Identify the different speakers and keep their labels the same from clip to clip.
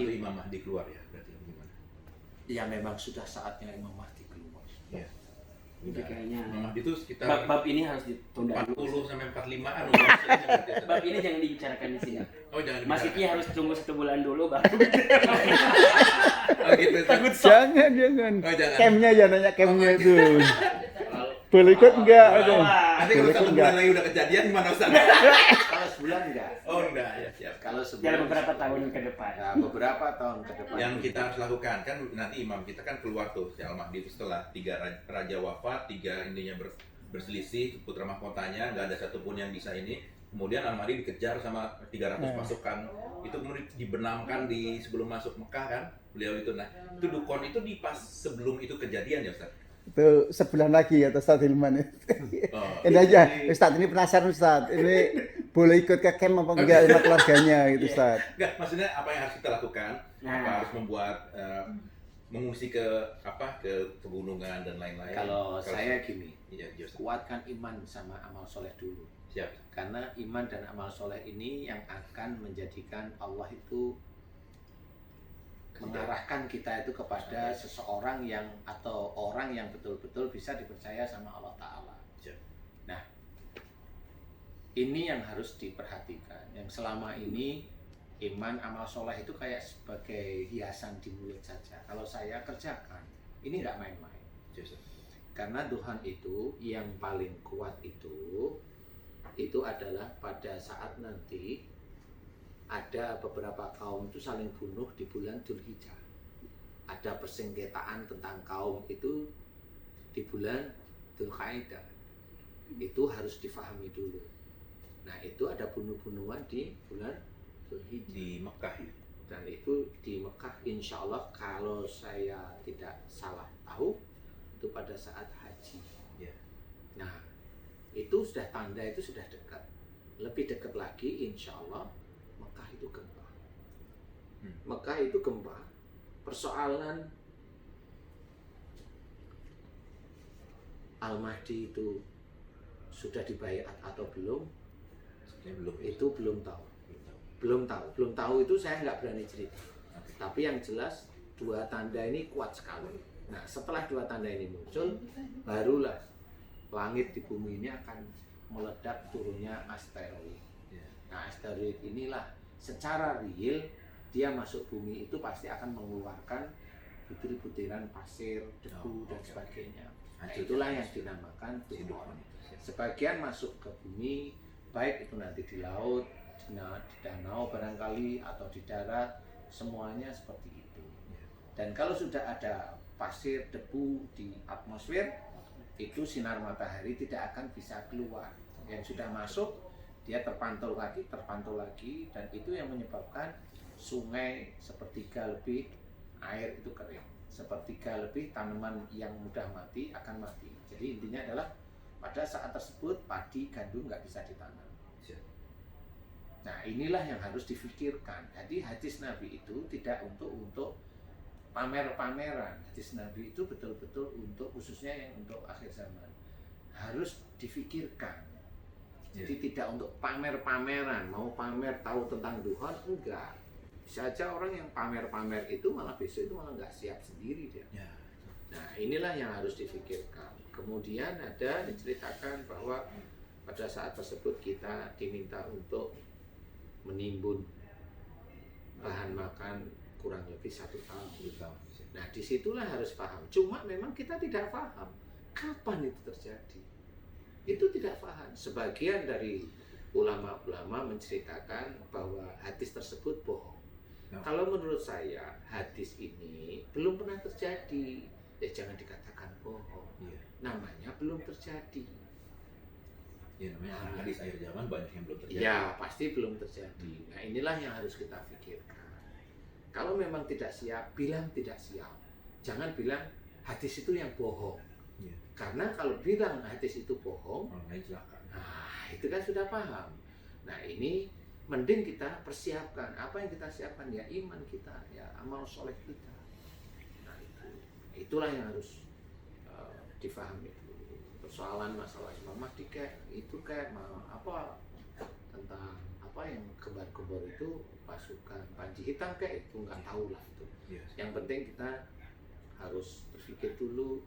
Speaker 1: menantu Imam Mahdi keluar ya, berarti gimana?
Speaker 2: Ya memang sudah saatnya Imam Mahdi keluar.
Speaker 1: Ya.
Speaker 3: Jadi kayaknya
Speaker 1: Imam Mahdi itu sekitar
Speaker 3: bab ini harus ditunda
Speaker 1: 40 sampai 45-an.
Speaker 3: Bab ini jangan dibicarakan di sini.
Speaker 1: Oh, jangan.
Speaker 3: Mas Kiki harus tunggu 1 bulan dulu baru.
Speaker 1: Oh, gitu.
Speaker 3: Takut
Speaker 4: Jangan.
Speaker 1: Oh, jangan.
Speaker 4: Camnya ya, nanya camnya itu. Boleh ikut enggak?
Speaker 1: Nanti kalau 1 bulan lagi udah kejadian gimana Ustaz?
Speaker 2: Kalau sebulan enggak.
Speaker 1: Oh, enggak ya, siap.
Speaker 2: Kalau sebulan
Speaker 3: Dalam beberapa tahun ke depan.
Speaker 2: Nah, beberapa tahun ke depan.
Speaker 1: Yang kita harus lakukan kan nanti imam kita kan keluar tuh si Al-Mahdi itu setelah 3 raja wafat, 3 intinya berselisih, putra mahkotanya nggak ada satupun yang bisa ini. Kemudian Al-Mahdi dikejar sama 300 pasukan. Itu kemudian dibenamkan di sebelum masuk Mekah kan beliau itu. Nah, itu dukun itu di pas sebelum itu kejadian ya Ustaz.
Speaker 4: Itu sebulan lagi ya Ustaz Hilman.
Speaker 1: Oh.
Speaker 4: Ini aja, Ustaz ini penasaran Ustaz. Ini boleh ikut ke camp apa enggak sama keluarganya gitu Ustaz.
Speaker 1: Enggak, maksudnya apa yang harus kita lakukan?
Speaker 3: Nah.
Speaker 1: Apa harus membuat mengungsi ke pegunungan dan lain-lain.
Speaker 2: Kalau saya gini,
Speaker 1: iya, Ustaz.
Speaker 2: kuatkan iman sama amal soleh dulu.
Speaker 1: Siap.
Speaker 2: Karena iman dan amal soleh ini yang akan menjadikan Allah itu mengarahkan kita itu kepada seseorang yang atau orang yang betul-betul bisa dipercaya sama Allah Ta'ala.
Speaker 1: Siap.
Speaker 2: Nah, ini yang harus diperhatikan. Yang selama ini iman amal soleh itu kayak sebagai hiasan di mulut saja. Kalau saya kerjakan, ini nggak main-main.
Speaker 1: Siap.
Speaker 2: Karena Tuhan itu yang paling kuat itu adalah pada saat nanti ada beberapa kaum itu saling bunuh di bulan Dzulhijjah. Ada persengketaan tentang kaum itu di bulan Dzulqa'dah. Itu harus difahami dulu. Nah, itu ada bunuh-bunuhan di bulan Dzulhijjah
Speaker 1: Di Mekah ya.
Speaker 2: dan itu di Mekah, insya Allah kalau saya tidak salah tahu itu pada saat haji.
Speaker 1: Ya.
Speaker 2: Nah, itu sudah tanda itu sudah dekat. Lebih dekat lagi, insya Allah Mekah itu gempa. Mekah itu gempa. Persoalan Al-Mahdi itu sudah dibaiat atau belum?
Speaker 1: Sebenarnya belum.
Speaker 2: Itu belum tahu. Belum tahu itu saya nggak berani cerita. Tapi yang jelas 2 tanda ini kuat sekali. Nah, setelah 2 tanda ini muncul, barulah langit di bumi ini akan meledak turunnya asteroid. Nah, asteroid inilah secara real dia masuk bumi itu pasti akan mengeluarkan butir-butiran pasir, debu dan sebagainya. Nah, itulah yang dinamakan turon. Sebagian masuk ke bumi, baik itu nanti di laut, di danau barangkali atau di darat, semuanya seperti itu. Dan kalau sudah ada pasir, debu di atmosfer, itu sinar matahari tidak akan bisa keluar. Yang sudah masuk, dia terpantau lagi, dan itu yang menyebabkan sungai sepertiga lebih air itu kering, sepertiga lebih tanaman yang mudah mati akan mati. Jadi intinya adalah pada saat tersebut padi, gandum nggak bisa ditanam. Nah, inilah yang harus difikirkan. Jadi hadis Nabi itu tidak untuk pamer-pameran. Hadis Nabi itu betul-betul untuk, khususnya yang untuk akhir zaman, harus difikirkan. Jadi tidak untuk pamer-pameran, mau pamer tahu tentang Tuhan, enggak. Bisa aja orang yang pamer-pamer itu malah besok itu malah nggak siap sendiri dia. Nah, inilah yang harus difikirkan. Kemudian ada diceritakan bahwa pada saat tersebut kita diminta untuk menimbun bahan makan kurang lebih 1 tahun. Nah, disitulah harus paham. Cuma memang kita tidak paham kapan itu terjadi. Itu tidak paham. Sebagian dari ulama-ulama menceritakan bahwa hadis tersebut bohong. Kalau menurut saya hadis ini belum pernah terjadi. Ya jangan dikatakan bohong. Namanya belum terjadi.
Speaker 1: Ya, namanya hadis akhir zaman banyak yang belum terjadi.
Speaker 2: Ya, pasti belum terjadi. Nah, inilah yang harus kita pikirkan. Kalau memang tidak siap, bilang tidak siap. Jangan bilang hadis itu yang bohong. Karena kalau bilang hadis itu bohong, nah itu kan sudah paham. Nah, ini mending kita persiapkan. Apa yang kita siapkan? Ya iman kita, ya amal soleh kita. Nah, itulah yang harus difahami. Persoalan masalah Imam Mahdi kayak itu kayak apa tentang apa apa yang kembar-kembar itu pasukan Panji Hitam kayak itu nggak tahu lah itu.
Speaker 1: Yes.
Speaker 2: Yang penting kita harus berpikir dulu,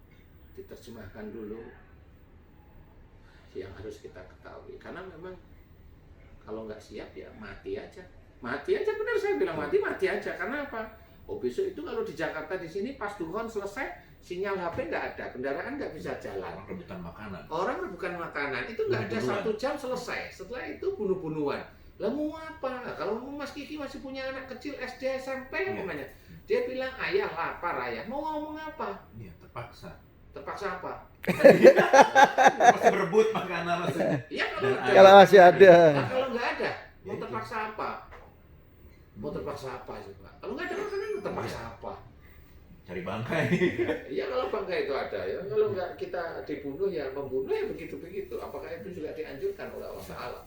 Speaker 2: diterjemahkan dulu yang harus kita ketahui. Karena memang kalau nggak siap ya mati aja benar saya bilang mati aja. Karena apa? Oh besok itu kalau di Jakarta di sini pas duhon selesai sinyal HP nggak ada, kendaraan nggak bisa jalan. Orang rebutan makanan itu nggak ada, 1 jam selesai. Setelah itu bunuh-bunuhan. Lah mau apa? Kalau Mas Kiki masih punya anak kecil SD SMP namanya, dia bilang ayah lapar ayah. Mau ngomong apa?
Speaker 1: Iya, terpaksa.
Speaker 2: Terpaksa apa?
Speaker 1: Masih berebut makanan maksudnya.
Speaker 2: Iya
Speaker 4: Kalau masih ada.
Speaker 2: Nah, kalau nggak ada, mau terpaksa apa? Mau terpaksa apa coba? Kalau nggak ada makanan, mau terpaksa apa?
Speaker 1: Cari bangkai.
Speaker 2: Iya kalau bangkai itu ada ya. Kalau nggak kita dibunuh ya membunuh ya begitu-begitu. Apakah itu juga dianjurkan oleh Allah Ta'ala?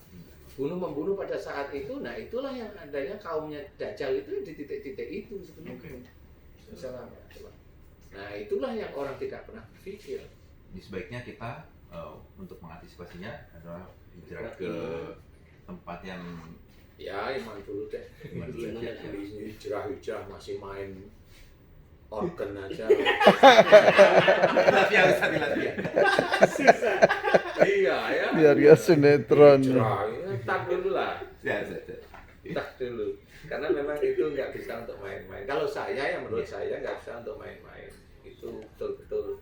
Speaker 2: Bunuh-membunuh pada saat itu, nah itulah yang adanya kaumnya Dajjal itu di titik-titik itu sebenarnya. Misalnya, nah itulah yang orang tidak pernah berpikir.
Speaker 1: Jadi sebaiknya kita untuk mengantisipasinya adalah hijrah ke tempat yang
Speaker 2: Ya iman dulu deh.
Speaker 1: Iman dulu aja.
Speaker 2: Hijrah masih main organ aja.
Speaker 1: Latihan Ustaz, latihan.
Speaker 2: Iya ya.
Speaker 4: Biar gak sinetron.
Speaker 2: Hijrah, tak dulu lah.
Speaker 1: Ya.
Speaker 2: Tak dulu. Karena memang itu nggak bisa untuk main-main. Kalau saya ya menurut saya nggak bisa untuk main-main. Itu betul-betul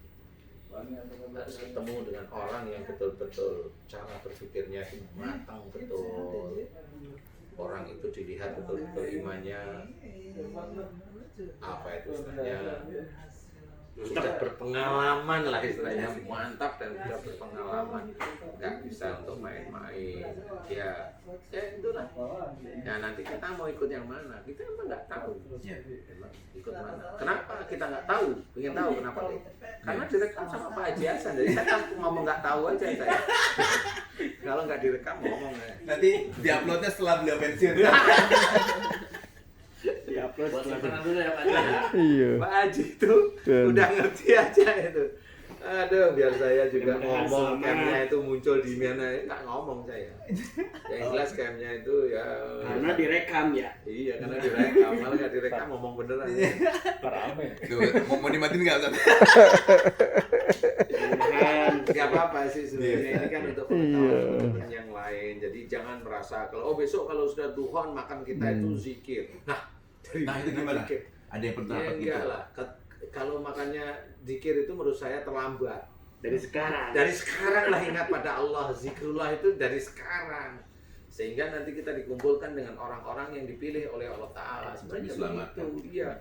Speaker 2: harus ketemu dengan orang yang betul-betul cara berpikirnya matang betul. Orang itu dilihat betul-betul imannya apa itu istilahnya sudah berpengalaman lah istilahnya, mantap dan sudah berpengalaman, nggak bisa untuk main-main. Ya itulah. Ya nanti kita mau ikut yang mana? Kita emang nggak tahu. Ikut mana? Kenapa kita nggak tahu? Ingin tahu kenapa? Karena direkam sama Pak Haji Hasan. Jadi saya kan ngomong nggak tahu aja saya. Kalau nggak direkam ngomong ya.
Speaker 1: Nanti diuploadnya setelah beliau pensiun.
Speaker 3: Diupload setelah
Speaker 2: Tenang dulu ya Pak Haji.
Speaker 4: Iya.
Speaker 2: Pak Haji itu udah ngerti aja itu. Aduh, biar saya juga ngomong camnya itu muncul di mana, nggak ngomong saya. Yang jelas camnya itu ya.
Speaker 3: karena direkam ya.
Speaker 2: Iya, karena direkam. Malah nggak direkam ngomong beneran.
Speaker 3: Rame.
Speaker 1: Mau dimatiin nggak Ustaz?
Speaker 2: Nggak apa-apa sih sebenarnya, ini kan untuk pengetahuan yang lain. Jadi jangan merasa kalau besok kalau sudah duhon makan kita itu zikir. Nah
Speaker 1: Nah itu gimana?
Speaker 2: zikir?
Speaker 1: Ada yang
Speaker 2: Ya
Speaker 1: pendapat gitu?
Speaker 2: enggak lah. Kalau makannya zikir itu menurut saya terlambat.
Speaker 3: Dari sekarang.
Speaker 2: Dari sekarang lah ingat pada Allah. Zikrullah itu dari sekarang. Sehingga nanti kita dikumpulkan dengan orang-orang yang dipilih oleh Allah Ta'ala. Sebenarnya
Speaker 1: Diselamatkan.
Speaker 2: begitu. Iya.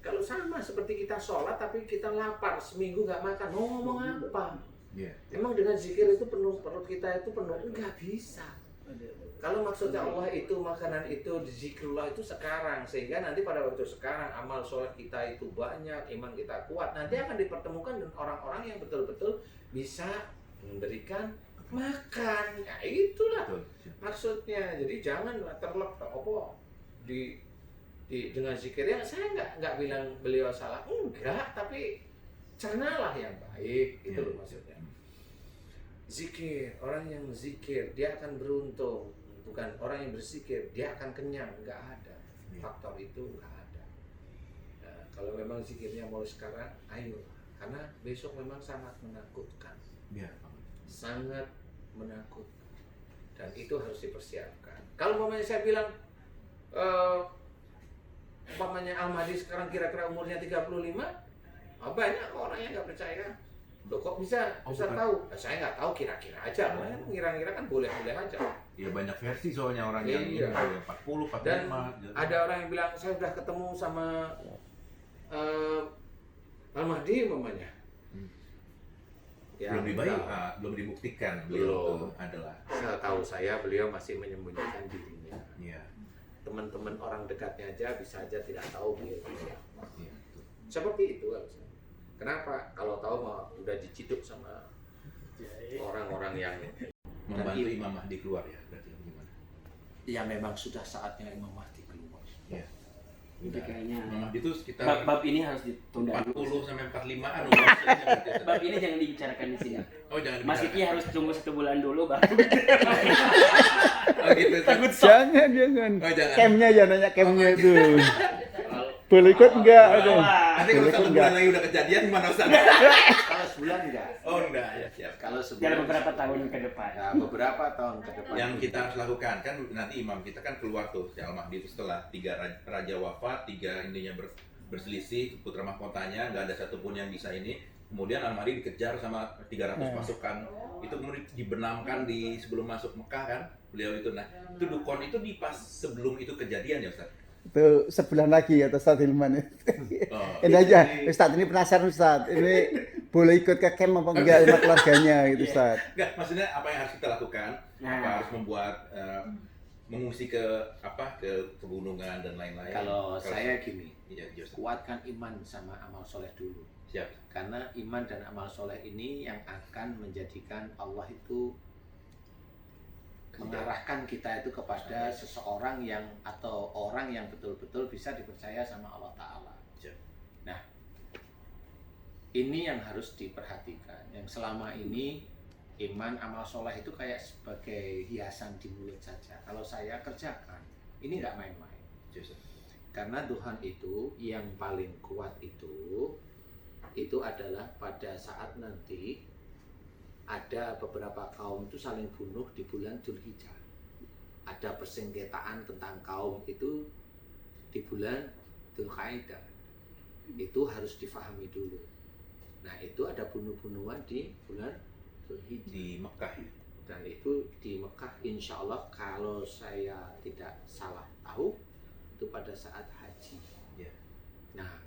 Speaker 2: Kalau sama seperti kita sholat tapi kita lapar seminggu nggak makan, mau ngomong apa?
Speaker 1: Iya.
Speaker 2: Emang dengan zikir itu penuh, perut kita itu penuh? Enggak bisa. Kalau maksudnya Allah itu makanan itu zikrullah itu sekarang, sehingga nanti pada waktu sekarang amal sholat kita itu banyak, iman kita kuat, nanti akan dipertemukan dengan orang-orang yang betul-betul bisa memberikan makan. Ya itulah maksudnya. Jadi janganlah terlepas dengan zikir yang saya nggak bilang beliau salah, enggak, tapi cernalah yang baik itu loh maksudnya. Zikir, orang yang zikir dia akan beruntung, bukan orang yang berzikir dia akan kenyang, nggak ada faktor itu, nggak ada. Nah, kalau memang zikirnya mau sekarang, ayo, karena besok memang sangat menakutkan, sangat menakutkan, dan itu harus dipersiapkan. Kalau umpamanya saya bilang umpamanya Al-Mahdi sekarang kira-kira umurnya 35, banyak orang yang nggak percaya. Loh kok bisa tahu? Saya nggak tahu, kira-kira aja. Ngira-ngira kan boleh-boleh aja.
Speaker 1: Ya banyak versi soalnya orang yang
Speaker 2: Iya.
Speaker 1: 40, 45.
Speaker 2: Dan ada orang yang bilang saya sudah ketemu sama Al-Mahdi umpamanya. Ya,
Speaker 1: belum dibayar, belum dibuktikan beliau itu adalah.
Speaker 2: Setahu saya beliau masih menyembunyikan dirinya.
Speaker 1: Iya.
Speaker 2: Teman-teman orang dekatnya aja bisa aja tidak tahu beliau siapa.
Speaker 1: Iya.
Speaker 2: Seperti itu harusnya. Kenapa? Kalau tahu mah udah diciduk sama orang-orang yang
Speaker 1: Membantu Imam Mahdi keluar ya, berarti gimana?
Speaker 2: ya memang sudah saatnya Imam Mahdi keluar.
Speaker 1: Iya.
Speaker 3: Jadi kayaknya
Speaker 1: Imam Mahdi itu sekitar
Speaker 3: bab ini harus ditunda
Speaker 1: 40
Speaker 3: dulu.
Speaker 1: sampai 45-an.
Speaker 3: Bab ini jangan dibicarakan di sini.
Speaker 1: Oh, jangan
Speaker 3: Mas Kiki
Speaker 1: dibicarakan.
Speaker 3: harus tunggu 1 bulan dulu baru.
Speaker 1: Oh Itu.
Speaker 3: Takut sok.
Speaker 4: Jangan.
Speaker 1: Oh, jangan.
Speaker 4: Camnya ya nanya camnya itu.
Speaker 3: Kalau
Speaker 4: Boleh ikut enggak? Aduh.
Speaker 1: Nanti kalau
Speaker 4: Boleh
Speaker 1: satu
Speaker 4: ikut
Speaker 1: bulan
Speaker 4: enggak?
Speaker 1: lagi udah kejadian gimana Ustaz?
Speaker 2: Kalau sebulan enggak.
Speaker 1: Oh enggak, ya siap.
Speaker 2: Kalau
Speaker 3: dalam
Speaker 2: sebulan
Speaker 3: beberapa tahun ke depan.
Speaker 2: ya, beberapa tahun ke depan.
Speaker 1: Yang kita harus lakukan kan nanti imam kita kan keluar tuh si Al-Mahdi itu setelah 3 raja wafat, 3 intinya berselisih putra mahkotanya, nggak ada satupun yang bisa ini. Kemudian Al-Mahdi dikejar sama 300 pasukan. Itu kemudian dibenamkan di sebelum masuk Mekah kan beliau itu. Nah itu dukun itu di pas sebelum itu kejadian ya Ustaz.
Speaker 4: Itu sebulan lagi ya Ustaz Hilman.
Speaker 1: Oh.
Speaker 4: Ini aja, Ustaz ini penasaran Ustaz. Ini boleh ikut ke camp apa enggak sama keluarganya gitu Ustaz.
Speaker 1: Enggak, maksudnya apa yang harus kita lakukan?
Speaker 3: Nah.
Speaker 1: Apa harus membuat mengungsi ke ke pegunungan dan lain-lain?
Speaker 2: Kalau saya gini,
Speaker 1: iya, Ustaz.
Speaker 2: kuatkan iman sama amal soleh dulu.
Speaker 1: Siap.
Speaker 2: Karena iman dan amal soleh ini yang akan menjadikan Allah itu mengarahkan kita itu kepada seseorang yang atau orang yang betul-betul bisa dipercaya sama Allah Ta'ala.
Speaker 1: Siap.
Speaker 2: Nah, ini yang harus diperhatikan. Yang selama ini iman amal soleh itu kayak sebagai hiasan di mulut saja. Kalau saya kerjakan, ini nggak main-main.
Speaker 1: Siap.
Speaker 2: Karena Tuhan itu yang paling kuat itu adalah pada saat nanti ada beberapa kaum itu saling bunuh di bulan Dzulhijjah. Ada persengketaan tentang kaum itu di bulan Dzulqa'dah. Itu harus difahami dulu. Nah, itu ada bunuh-bunuhan di bulan Dzulhijjah.
Speaker 1: Di Mekah ya.
Speaker 2: Dan itu di Mekah insya Allah kalau saya tidak salah tahu itu pada saat haji.
Speaker 1: Ya.
Speaker 2: Nah,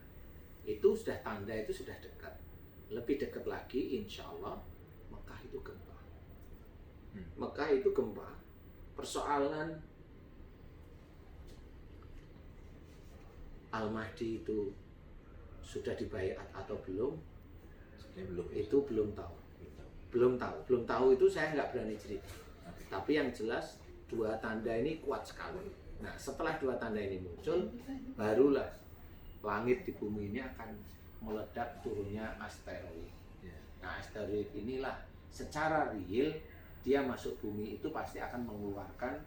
Speaker 2: itu sudah tanda itu sudah dekat. Lebih dekat lagi insya Allah Mekah itu gempa. Mekah itu gempa. Persoalan Al-Mahdi itu sudah dibayat atau belum?
Speaker 1: Sebenarnya belum.
Speaker 2: Itu belum tahu.
Speaker 1: Belum tahu.
Speaker 2: Belum tahu itu saya nggak berani cerita. Tapi yang jelas 2 tanda ini kuat sekali. Nah, setelah 2 tanda ini muncul, barulah langit di bumi ini akan meledak turunnya asteroid.
Speaker 1: Ya.
Speaker 2: Nah, asteroid inilah secara real dia masuk bumi itu pasti akan mengeluarkan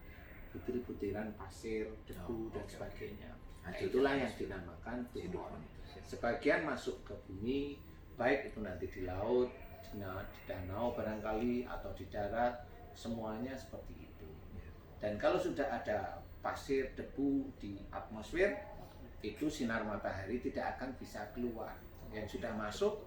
Speaker 2: butir-butiran pasir, debu dan
Speaker 1: oke.
Speaker 2: sebagainya. Nah,
Speaker 1: Hancur
Speaker 2: itulah
Speaker 1: ya.
Speaker 2: yang dinamakan
Speaker 1: Si
Speaker 2: dukun.
Speaker 1: dukun itu. Siap.
Speaker 2: Sebagian masuk ke bumi, baik itu nanti di laut, di danau barangkali atau di darat, semuanya seperti itu. Dan kalau sudah ada pasir, debu di atmosfer, itu sinar matahari tidak akan bisa keluar. Yang sudah masuk,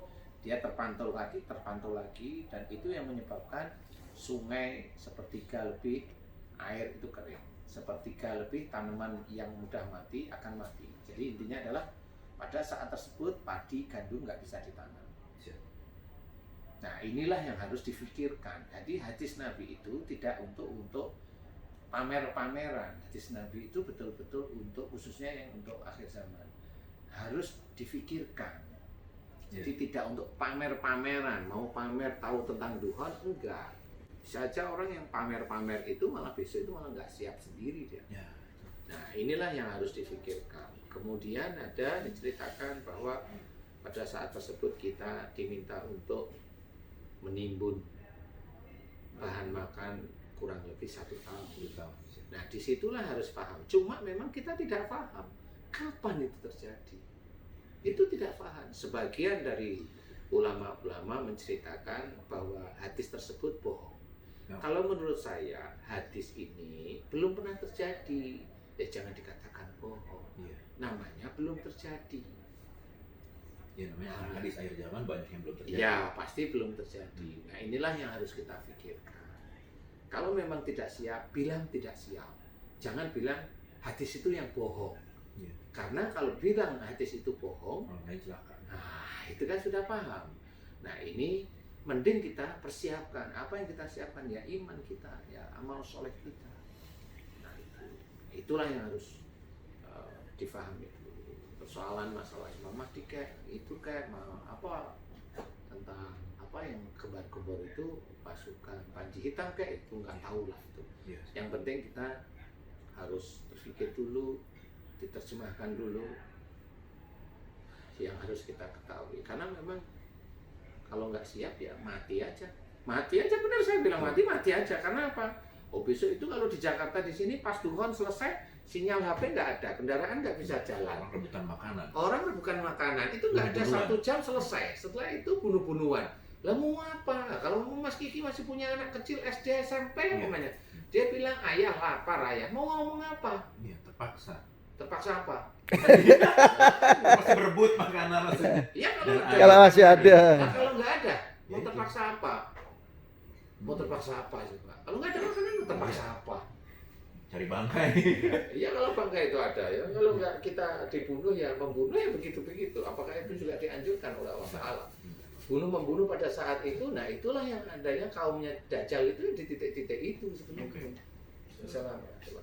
Speaker 2: dia terpantau lagi, dan itu yang menyebabkan sungai sepertiga lebih air itu kering, sepertiga lebih tanaman yang mudah mati akan mati. Jadi intinya adalah pada saat tersebut padi gandum nggak bisa ditanam.
Speaker 1: Siap.
Speaker 2: Nah, inilah yang harus difikirkan. Jadi hadis Nabi itu tidak untuk pamer-pameran. Hadis Nabi itu betul-betul untuk khususnya yang untuk akhir zaman harus difikirkan. Jadi tidak untuk pamer-pameran, mau pamer tahu tentang Tuhan, enggak. Bisa aja orang yang pamer-pamer itu malah besok itu malah nggak siap sendiri dia.
Speaker 1: Ya.
Speaker 2: Nah, inilah yang harus difikirkan. Kemudian ada diceritakan bahwa pada saat tersebut kita diminta untuk menimbun bahan makan kurang lebih 1 tahun. Nah, disitulah harus paham. Cuma memang kita tidak paham kapan itu terjadi. Itu tidak paham. Sebagian dari ulama-ulama menceritakan bahwa hadis tersebut bohong.
Speaker 1: Ya.
Speaker 2: Kalau menurut saya hadis ini belum pernah terjadi. Ya jangan dikatakan bohong.
Speaker 1: Iya.
Speaker 2: Namanya belum terjadi.
Speaker 1: Ya namanya hadis akhir zaman banyak yang belum terjadi.
Speaker 2: Ya pasti belum terjadi. Nah inilah yang harus kita pikirkan. Kalau memang tidak siap, bilang tidak siap. Jangan bilang hadis itu yang bohong.
Speaker 1: Iya.
Speaker 2: Karena kalau bilang hadis itu bohong,
Speaker 1: Orang lain celaka.
Speaker 2: nah itu kan sudah paham. Nah ini mending kita persiapkan. Apa yang kita siapkan? Ya iman kita, ya amal soleh kita. Nah itulah yang harus difahami. Persoalan masalah Imam Mahdi kayak itu kayak apa tentang apa yang kembar-kembar itu pasukan Panji Hitam kayak itu nggak tahu lah itu.
Speaker 1: Iya.
Speaker 2: Yang penting kita harus berpikir dulu, diterjemahkan dulu yang harus kita ketahui. Karena memang kalau nggak siap ya mati aja benar saya bilang mati aja. Karena apa? Oh besok itu kalau di Jakarta di sini pas duhon selesai sinyal HP nggak ada, kendaraan nggak bisa jalan.
Speaker 1: Orang rebutan makanan.
Speaker 2: Orang bukan makanan itu nggak ada
Speaker 1: Bunuh-bunuhan.
Speaker 2: 1 jam selesai. Setelah itu bunuh-bunuhan. Lah mau apa? Kalau Mas Kiki masih punya anak kecil SD SMP
Speaker 1: Iya.
Speaker 2: umpamanya, dia bilang ayah lapar ayah. Mau ngomong apa?
Speaker 1: Iya, terpaksa.
Speaker 2: Terpaksa apa?
Speaker 1: Masih berebut makanan maksudnya.
Speaker 2: Ya kalau
Speaker 1: Dan
Speaker 2: ada.
Speaker 4: Kalau masih ada.
Speaker 2: Nah, kalau nggak ada, mau
Speaker 1: Ya, itu.
Speaker 2: terpaksa apa? Mau terpaksa apa coba? Kalau nggak ada makanan, mau terpaksa apa?
Speaker 1: Cari bangkai.
Speaker 2: Iya kalau bangga itu ada ya. Kalau nggak kita dibunuh ya membunuh ya begitu-begitu. Apakah itu juga dianjurkan oleh Allah Taala? Bunuh membunuh pada saat itu, nah itulah yang adanya kaumnya Dajjal itu di titik-titik itu sebenarnya. Assalamualaikum.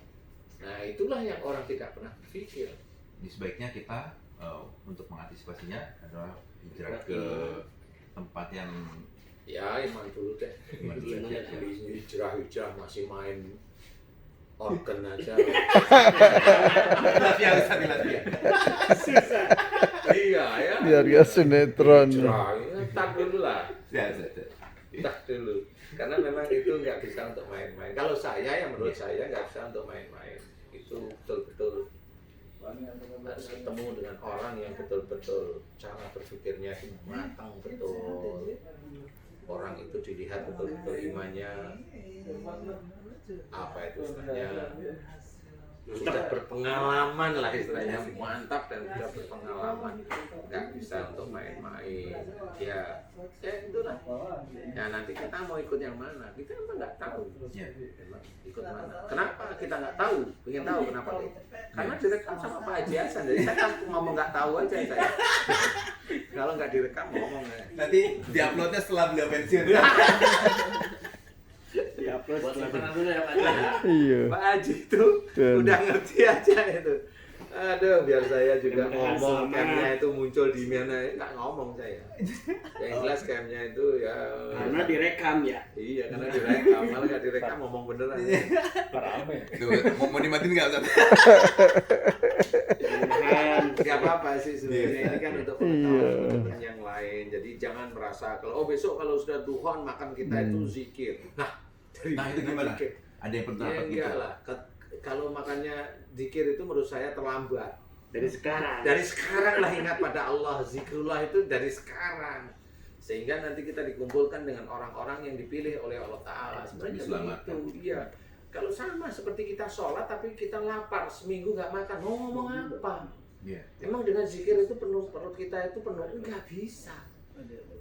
Speaker 2: Nah itulah yang orang tidak pernah berpikir.
Speaker 1: Jadi sebaiknya kita untuk mengantisipasinya adalah hijrah ke tempat yang
Speaker 2: Ya iman dulu deh.
Speaker 1: Iman dulu aja.
Speaker 2: Hijrah masih main organ aja.
Speaker 1: dilatih harus dilatih.
Speaker 2: Iya ya.
Speaker 4: Biar gak sinetron.
Speaker 2: Hijrah, tak dulu lah.
Speaker 1: Ya.
Speaker 2: Tak dulu. Karena memang itu nggak bisa untuk main-main. Kalau saya, yang menurut saya nggak bisa untuk main-main. Itu betul-betul harus ketemu dengan orang yang betul-betul cara berpikirnya itu matang betul. Orang itu dilihat betul-betul imannya apa itu istilahnya sudah berpengalaman lah istilahnya mantap dan sudah berpengalaman, nggak bisa untuk main-main ya itulah ya. Nanti kita mau ikut yang mana kita emang nggak tahu
Speaker 1: Ya.
Speaker 2: ikut mana. Kenapa kita nggak tahu? Ingin tahu kenapa? Karena direkam sama Pak Haji Hasan, jadi saya kan ngomong nggak tahu aja saya. Kalau nggak direkam ngomong ya.
Speaker 1: Nanti diuploadnya setelah beliau pensiun.
Speaker 3: Ya, plus
Speaker 5: Buat
Speaker 3: gitu.
Speaker 5: makanan dulu ya Pak.
Speaker 4: Iya.
Speaker 2: Pak Haji itu
Speaker 4: Dan-
Speaker 2: udah ngerti aja itu. Aduh, biar saya juga
Speaker 3: Mudah-mudahan
Speaker 2: ngomong
Speaker 3: selamat.
Speaker 2: camnya itu muncul di mana ya nggak ngomong saya. Yang jelas camnya itu ya.
Speaker 3: Karena direkam ya.
Speaker 2: Iya, karena direkam. Malah nggak direkam ngomong beneran.
Speaker 5: Rame.
Speaker 1: Tuh, mau dimatiin nggak Ustaz?
Speaker 3: Mudah-mudahan
Speaker 2: Gak apa-apa sih sebenarnya ini kan untuk
Speaker 4: Iya.
Speaker 2: pengetahuan yang lain. Jadi jangan merasa kalau besok kalau sudah duhon makan kita itu zikir. Nah, dari
Speaker 1: Nah, itu
Speaker 2: mana
Speaker 1: gimana?
Speaker 2: zikir?
Speaker 1: Ada yang
Speaker 2: Ya
Speaker 1: pendapat gitu.
Speaker 2: enggak lah. Kalau makannya zikir itu menurut saya terlambat.
Speaker 3: dari sekarang.
Speaker 2: Dari sekarang lah ingat pada Allah. Zikrullah itu dari sekarang. Sehingga nanti kita dikumpulkan dengan orang-orang yang dipilih oleh Allah Ta'ala. Sebenarnya
Speaker 1: Diselamatkan.
Speaker 2: begitu. Iya. Kalau sama seperti kita sholat tapi kita lapar seminggu nggak makan, mau ngomong apa?
Speaker 1: Iya.
Speaker 2: Emang dengan zikir itu penuh, perut kita itu penuh? Nggak bisa.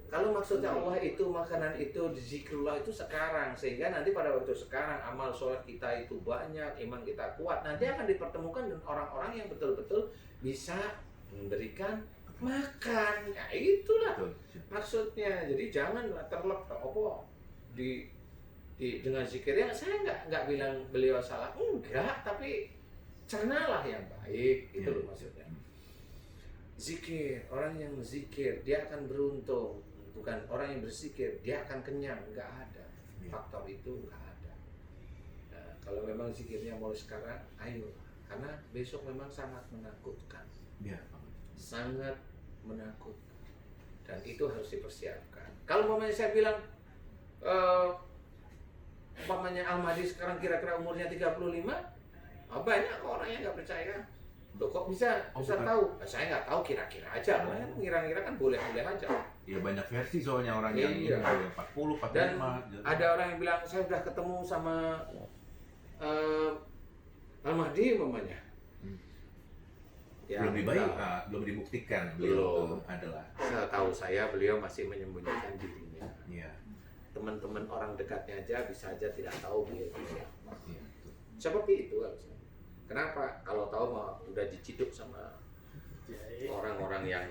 Speaker 2: Kalau maksudnya Allah itu, makanan itu, zikrullah itu sekarang. Sehingga nanti pada waktu sekarang amal sholat kita itu banyak, iman kita kuat. Nanti akan dipertemukan dengan orang-orang yang betul-betul bisa memberikan makan. Ya itulah
Speaker 1: Betul.
Speaker 2: maksudnya. Jadi janganlah terlepas apa dengan zikir ya. Saya nggak bilang beliau salah, enggak, tapi cernalah yang baik itu
Speaker 1: Ya.
Speaker 2: loh maksudnya. Zikir, orang yang zikir dia akan beruntung, bukan orang yang berzikir dia akan kenyang. Nggak ada
Speaker 1: Ya.
Speaker 2: faktor itu, nggak ada. Nah, kalau memang zikirnya mulai sekarang, ayo, karena besok memang sangat menakutkan,
Speaker 1: Iya.
Speaker 2: sangat menakutkan, dan itu harus dipersiapkan. Kalau umpamanya saya bilang umpamanya Al-Mahdi sekarang kira-kira umurnya 35, banyak orang yang nggak percaya. Loh kok bisa
Speaker 1: bukan.
Speaker 2: tahu? Nah, saya nggak tahu, kira-kira aja. Kan ngira-ngira kan boleh-boleh aja.
Speaker 1: Ya banyak versi soalnya orang yang
Speaker 2: Iya.
Speaker 1: ini, ada yang 40, 45.
Speaker 2: Dan
Speaker 1: gitu.
Speaker 2: ada orang yang bilang saya sudah ketemu sama Al-Mahdi umpamanya.
Speaker 1: Hmm.
Speaker 2: Ya,
Speaker 1: belum dibayar,
Speaker 2: enggak.
Speaker 1: belum dibuktikan beliau
Speaker 2: Belum.
Speaker 1: itu adalah.
Speaker 2: Setahu saya beliau masih menyembunyikan dirinya.
Speaker 1: Iya.
Speaker 2: Teman-teman orang dekatnya aja bisa aja tidak tahu beliau itu siapa.
Speaker 1: Iya. Betul.
Speaker 2: Seperti itu harusnya. Kenapa? Kalau tahu mah udah diciduk sama orang-orang yang